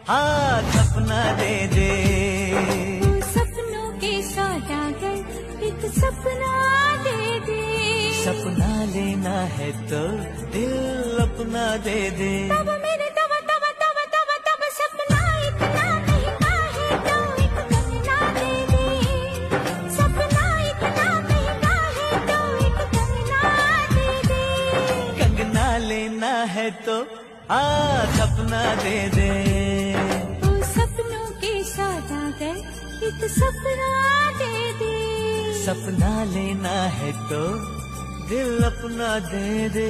हाँ सपना दे दे। सपनों के सौदागर एक सपना दे दे। सपना लेना है तो दिल अपना दे दे। तब मेरे तब तब तब तब तब सपना इतना महंगा है तो एक कंगना दे दे। सपना इतना महंगा है तो एक कंगना दे दे। कंगना लेना है तो सपना दे दे। सपनों के सौदागर एक सपना दे दे। सपना लेना है तो दिल अपना दे दे।